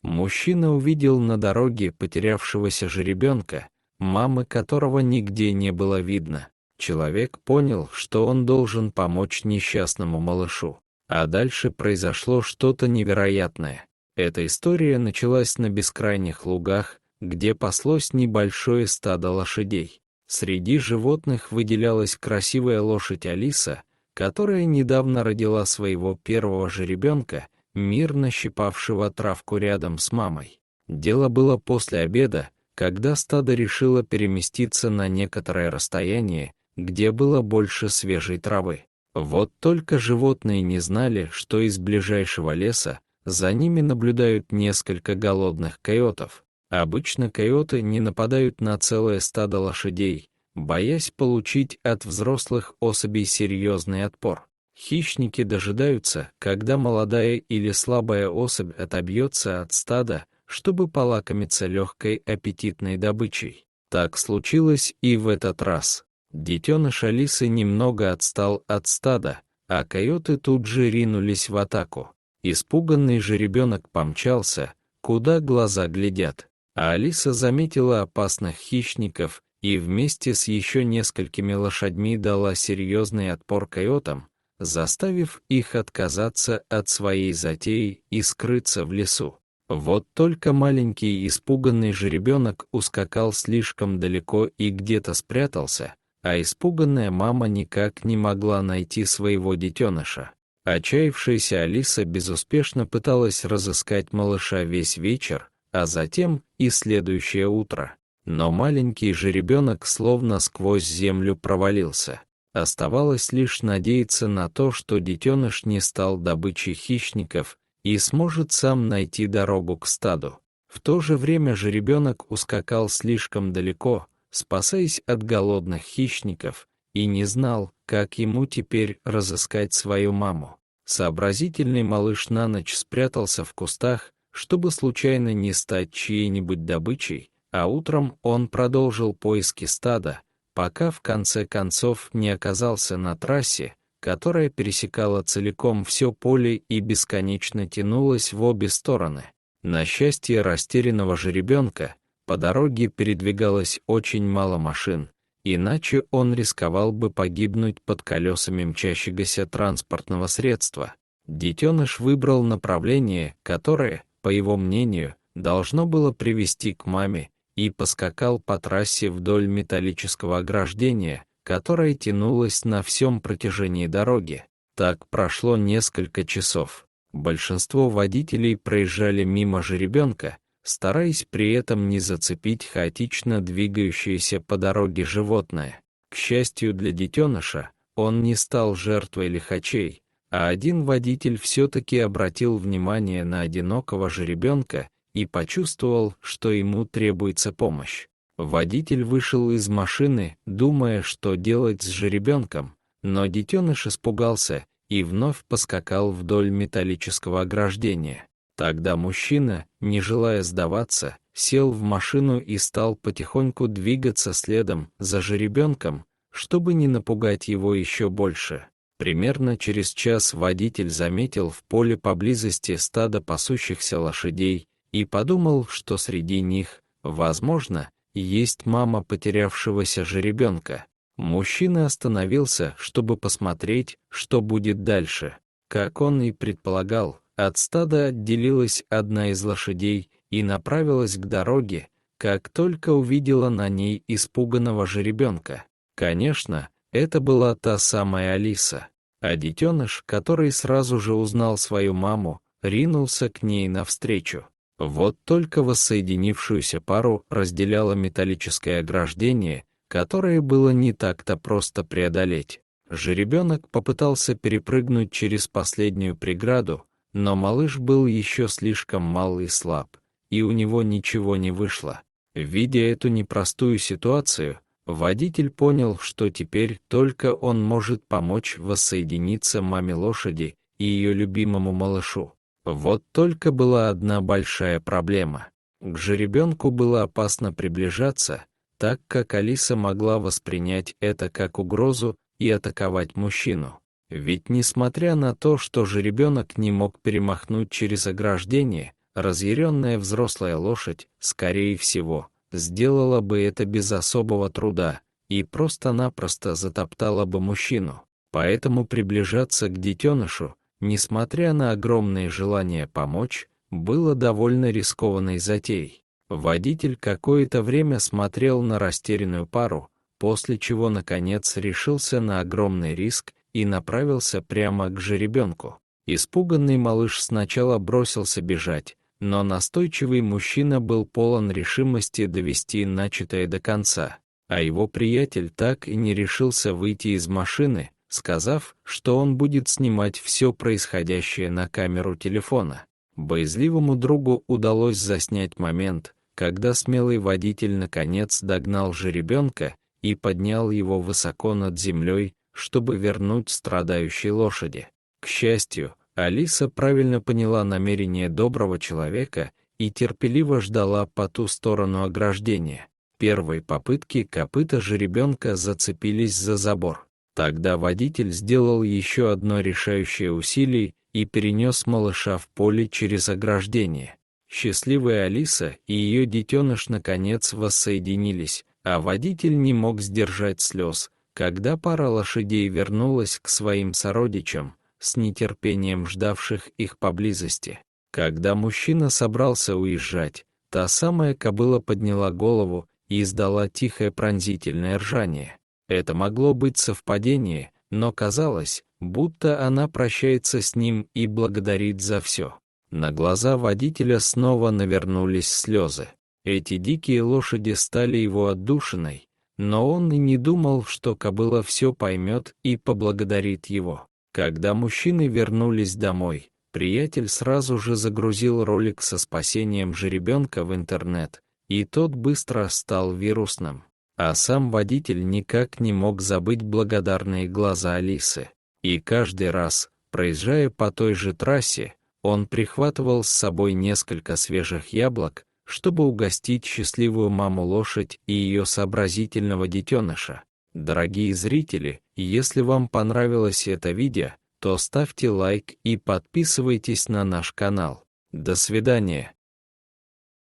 Мужчина увидел на дороге потерявшегося жеребенка, мамы которого нигде не было видно. Человек понял, что он должен помочь несчастному малышу. А дальше произошло что-то невероятное. Эта история началась на бескрайних лугах, где паслось небольшое стадо лошадей. Среди животных выделялась красивая лошадь Алиса, которая недавно родила своего первого жеребенка, мирно щипавшего травку рядом с мамой. Дело было после обеда, когда стадо решило переместиться на некоторое расстояние, где было больше свежей травы. Вот только животные не знали, что из ближайшего леса за ними наблюдают несколько голодных койотов. Обычно койоты не нападают на целое стадо лошадей, боясь получить от взрослых особей серьезный отпор. Хищники дожидаются, когда молодая или слабая особь отобьется от стада, чтобы полакомиться легкой аппетитной добычей. Так случилось и в этот раз. Детеныш Алисы немного отстал от стада, а койоты тут же ринулись в атаку. Испуганный жеребенок помчался, куда глаза глядят, а Алиса заметила опасных хищников и вместе с еще несколькими лошадьми дала серьезный отпор койотам, заставив их отказаться от своей затеи и скрыться в лесу. Вот только маленький испуганный жеребенок ускакал слишком далеко и где-то спрятался, а испуганная мама никак не могла найти своего детеныша. Отчаявшаяся Алиса безуспешно пыталась разыскать малыша весь вечер, а затем и следующее утро. Но маленький жеребенок словно сквозь землю провалился. Оставалось лишь надеяться на то, что детеныш не стал добычей хищников и сможет сам найти дорогу к стаду. В то же время жеребенок ускакал слишком далеко, спасаясь от голодных хищников, и не знал, как ему теперь разыскать свою маму. Сообразительный малыш на ночь спрятался в кустах, чтобы случайно не стать чьей-нибудь добычей, а утром он продолжил поиски стада, пока в конце концов не оказался на трассе, которая пересекала целиком все поле и бесконечно тянулась в обе стороны. На счастье растерянного жеребенка, по дороге передвигалось очень мало машин, иначе он рисковал бы погибнуть под колесами мчащегося транспортного средства. Детеныш выбрал направление, которое, по его мнению, должно было привести к маме, и поскакал по трассе вдоль металлического ограждения, которое тянулось на всем протяжении дороги. Так прошло несколько часов. Большинство водителей проезжали мимо жеребенка, стараясь при этом не зацепить хаотично двигающееся по дороге животное. К счастью для детеныша, он не стал жертвой лихачей, а один водитель все-таки обратил внимание на одинокого жеребенка и почувствовал, что ему требуется помощь. Водитель вышел из машины, думая, что делать с жеребенком, но детеныш испугался и вновь поскакал вдоль металлического ограждения. Тогда мужчина, не желая сдаваться, сел в машину и стал потихоньку двигаться следом за жеребенком, чтобы не напугать его еще больше. Примерно через час водитель заметил в поле поблизости стадо пасущихся лошадей и подумал, что среди них, возможно, есть мама потерявшегося жеребенка. Мужчина остановился, чтобы посмотреть, что будет дальше. Как он и предполагал, от стада отделилась одна из лошадей и направилась к дороге, как только увидела на ней испуганного жеребенка. Конечно, это была та самая Алиса, а детеныш, который сразу же узнал свою маму, ринулся к ней навстречу. Вот только воссоединившуюся пару разделяло металлическое ограждение, которое было не так-то просто преодолеть. Жеребенок попытался перепрыгнуть через последнюю преграду, но малыш был еще слишком мал и слаб, и у него ничего не вышло. Видя эту непростую ситуацию, водитель понял, что теперь только он может помочь воссоединиться маме лошади и ее любимому малышу. Вот только была одна большая проблема. К жеребенку было опасно приближаться, так как Алиса могла воспринять это как угрозу и атаковать мужчину. Ведь несмотря на то, что жеребенок не мог перемахнуть через ограждение, Разъяренная взрослая лошадь, скорее всего, сделала бы это без особого труда и просто-напросто затоптала бы мужчину. Поэтому приближаться к детенышу, несмотря на огромное желание помочь, было довольно рискованной затеей. Водитель какое-то время смотрел на растерянную пару, после чего, наконец, решился на огромный риск и направился прямо к жеребенку. Испуганный малыш сначала бросился бежать, но настойчивый мужчина был полон решимости довести начатое до конца, а его приятель так и не решился выйти из машины, сказав, что он будет снимать все происходящее на камеру телефона. Боязливому другу удалось заснять момент, когда смелый водитель наконец догнал жеребенка и поднял его высоко над землей, чтобы вернуть страдающей лошади. К счастью, Алиса правильно поняла намерение доброго человека и терпеливо ждала по ту сторону ограждения. Первой попытки копыта жеребенка зацепились за забор. Тогда водитель сделал еще одно решающее усилие и перенес малыша в поле через ограждение. Счастливая Алиса и ее детеныш наконец воссоединились, а водитель не мог сдержать слез, когда пара лошадей вернулась к своим сородичам, с нетерпением ждавших их поблизости. Когда мужчина собрался уезжать, та самая кобыла подняла голову и издала тихое пронзительное ржание. Это могло быть совпадение, но казалось, будто она прощается с ним и благодарит за все. На глаза водителя снова навернулись слезы. Эти дикие лошади стали его отдушиной, но он и не думал, что кобыла все поймет и поблагодарит его. Когда мужчины вернулись домой, приятель сразу же загрузил ролик со спасением жеребенка в интернет, и тот быстро стал вирусным. А сам водитель никак не мог забыть благодарные глаза Алисы. И каждый раз, проезжая по той же трассе, он прихватывал с собой несколько свежих яблок, чтобы угостить счастливую маму-лошадь и ее сообразительного детеныша. Дорогие зрители, если вам понравилось это видео, то ставьте лайк и подписывайтесь на наш канал. До свидания.